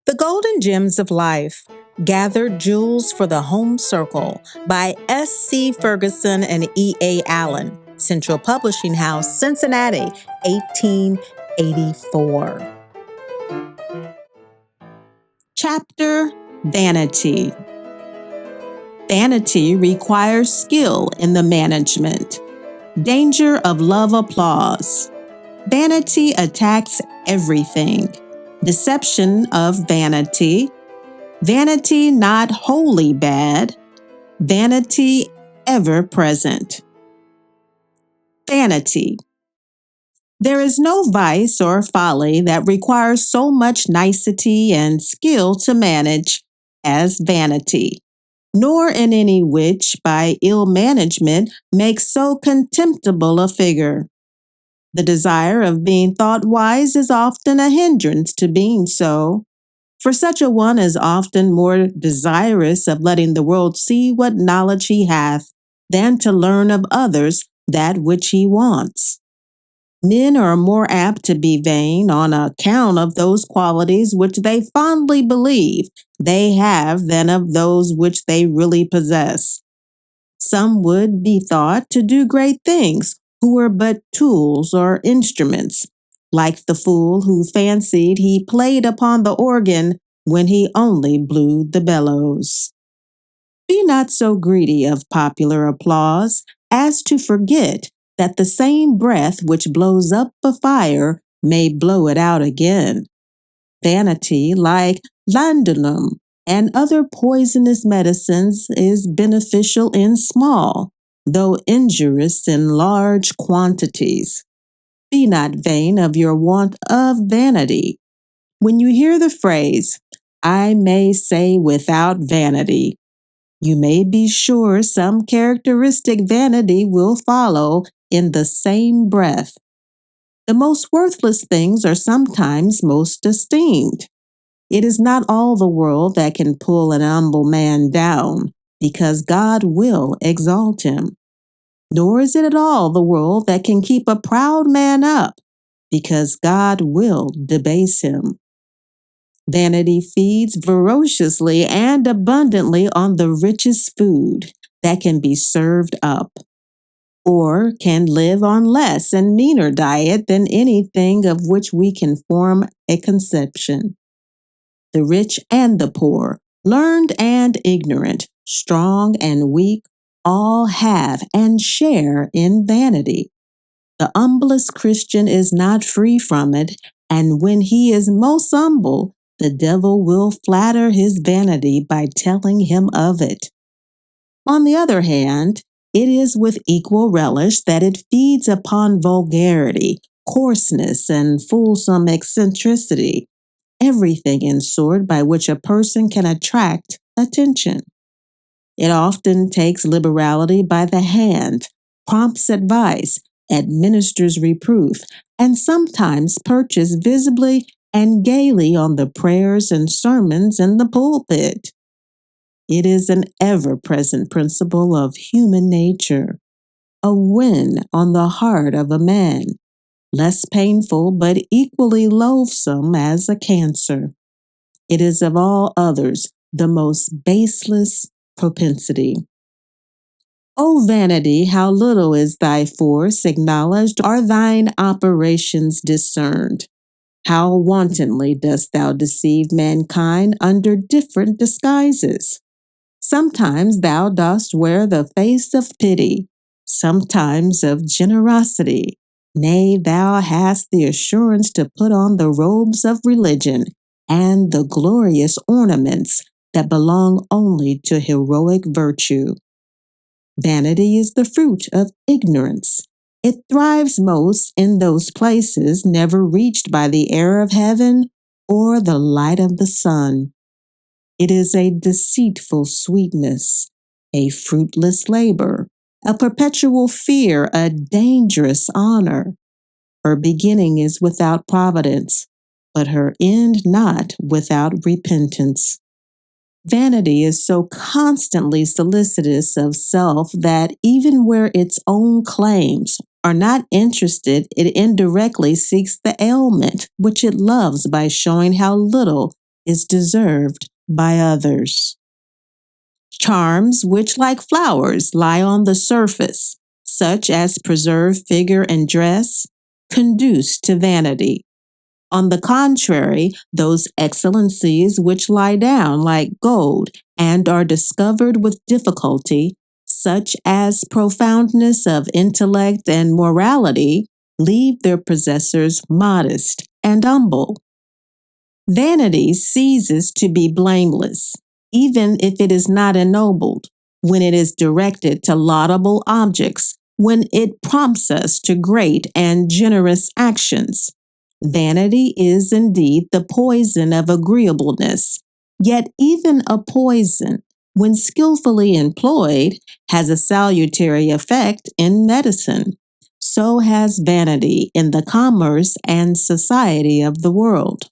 The Golden Gems of Life, Gathered Jewels for the Home Circle by S.C. Ferguson and E.A. Allen, Central Publishing House, Cincinnati, 1884. Chapter Vanity. Vanity requires skill in the management. Danger of love applause. Vanity attacks everything. Deception of vanity. Vanity not wholly bad. Vanity ever present. Vanity. There is no vice or folly that requires so much nicety and skill to manage as vanity, nor in any which by ill management makes so contemptible a figure. The desire of being thought wise is often a hindrance to being so, for such a one is often more desirous of letting the world see what knowledge he hath than to learn of others that which he wants. Men are more apt to be vain on account of those qualities which they fondly believe they have than of those which they really possess. Some would be thought to do great things who were but tools or instruments, like the fool who fancied he played upon the organ when he only blew the bellows. Be not so greedy of popular applause as to forget that the same breath which blows up a fire may blow it out again. Vanity, like laudanum and other poisonous medicines, is beneficial in small, though injurious in large quantities. Be not vain of your want of vanity. When you hear the phrase, I may say without vanity, you may be sure some characteristic vanity will follow in the same breath. The most worthless things are sometimes most esteemed. It is not all the world that can pull an humble man down, because God will exalt him. Nor is it at all the world that can keep a proud man up, because God will debase him. Vanity feeds voraciously and abundantly on the richest food that can be served up, or can live on less and meaner diet than anything of which we can form a conception. The rich and the poor, learned and ignorant, strong and weak, all have and share in vanity. The humblest Christian is not free from it, and when he is most humble, the devil will flatter his vanity by telling him of it. On the other hand, it is with equal relish that it feeds upon vulgarity, coarseness, and fulsome eccentricity, everything in sort by which a person can attract attention. It often takes liberality by the hand, prompts advice, administers reproof, and sometimes perches visibly and gaily on the prayers and sermons in the pulpit. It is an ever-present principle of human nature, a win on the heart of a man, less painful but equally loathsome as a cancer. It is of all others the most baseless propensity. O vanity, how little is thy force acknowledged, are thine operations discerned. How wantonly dost thou deceive mankind under different disguises. Sometimes thou dost wear the face of pity, sometimes of generosity. Nay, thou hast the assurance to put on the robes of religion and the glorious ornaments that belong only to heroic virtue. Vanity is the fruit of ignorance. It thrives most in those places never reached by the air of heaven or the light of the sun. It is a deceitful sweetness, a fruitless labor, a perpetual fear, a dangerous honor. Her beginning is without providence, but her end not without repentance. Vanity is so constantly solicitous of self that even where its own claims are not interested, it indirectly seeks the ailment which it loves by showing how little is deserved by others. Charms which, like flowers, lie on the surface, such as preserve figure and dress, conduce to vanity. On the contrary, those excellencies which lie down like gold and are discovered with difficulty, such as profoundness of intellect and morality, leave their possessors modest and humble. Vanity ceases to be blameless, even if it is not ennobled, when it is directed to laudable objects, when it prompts us to great and generous actions. Vanity is indeed the poison of agreeableness, yet even a poison, when skillfully employed, has a salutary effect in medicine. So has vanity in the commerce and society of the world.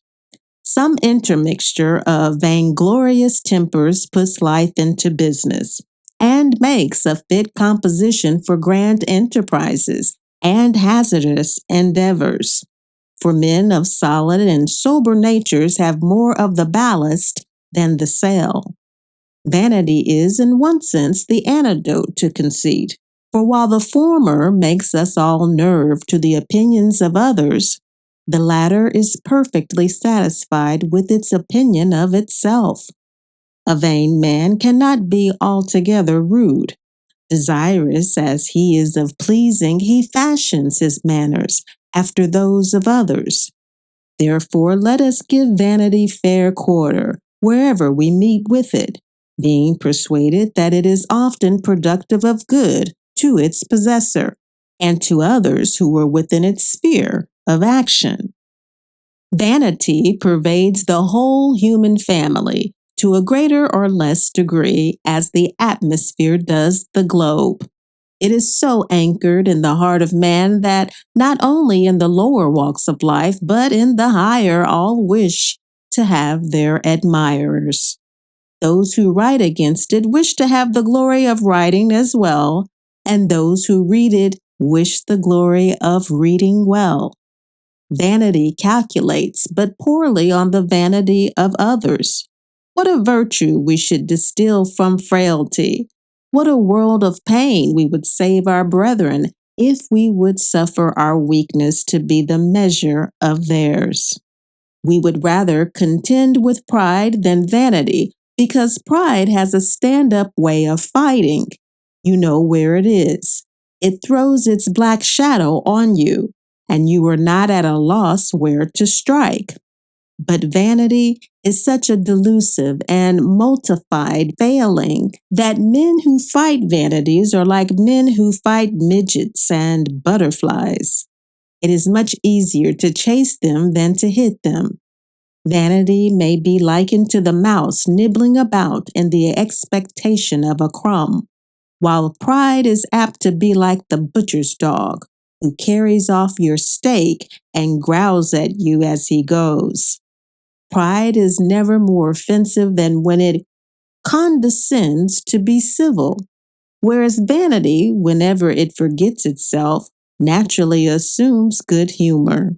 Some intermixture of vainglorious tempers puts life into business and makes a fit composition for grand enterprises and hazardous endeavors. For men of solid and sober natures have more of the ballast than the sail. Vanity is, in one sense, the antidote to conceit, for while the former makes us all nerve to the opinions of others, the latter is perfectly satisfied with its opinion of itself. A vain man cannot be altogether rude. Desirous as he is of pleasing, he fashions his manners after those of others. Therefore, let us give vanity fair quarter wherever we meet with it, being persuaded that it is often productive of good to its possessor and to others who are within its sphere of action. Vanity pervades the whole human family to a greater or less degree as the atmosphere does the globe. It is so anchored in the heart of man that not only in the lower walks of life, but in the higher, all wish to have their admirers. Those who write against it wish to have the glory of writing as well, and those who read it wish the glory of reading well. Vanity calculates but poorly on the vanity of others. What a virtue we should distill from frailty! What a world of pain we would save our brethren if we would suffer our weakness to be the measure of theirs. We would rather contend with pride than vanity, because pride has a stand up way of fighting. You know where it is. It throws its black shadow on you, and you are not at a loss where to strike. But vanity is such a delusive and multified failing that men who fight vanities are like men who fight midgets and butterflies. It is much easier to chase them than to hit them. Vanity may be likened to the mouse nibbling about in the expectation of a crumb, while pride is apt to be like the butcher's dog, who carries off your steak and growls at you as he goes. Pride is never more offensive than when it condescends to be civil, whereas vanity, whenever it forgets itself, naturally assumes good humor.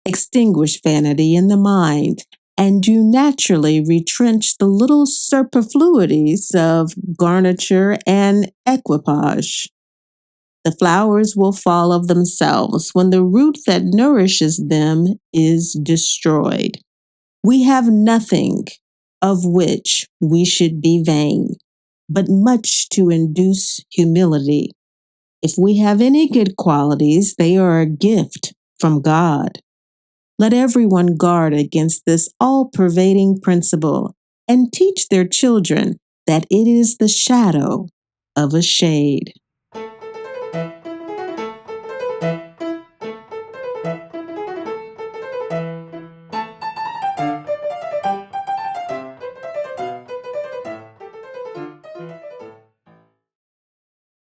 Extinguish vanity in the mind, and you naturally retrench the little superfluities of garniture and equipage. The flowers will fall of themselves when the root that nourishes them is destroyed. We have nothing of which we should be vain, but much to induce humility. If we have any good qualities, they are a gift from God. Let everyone guard against this all pervading principle and teach their children that it is the shadow of a shade.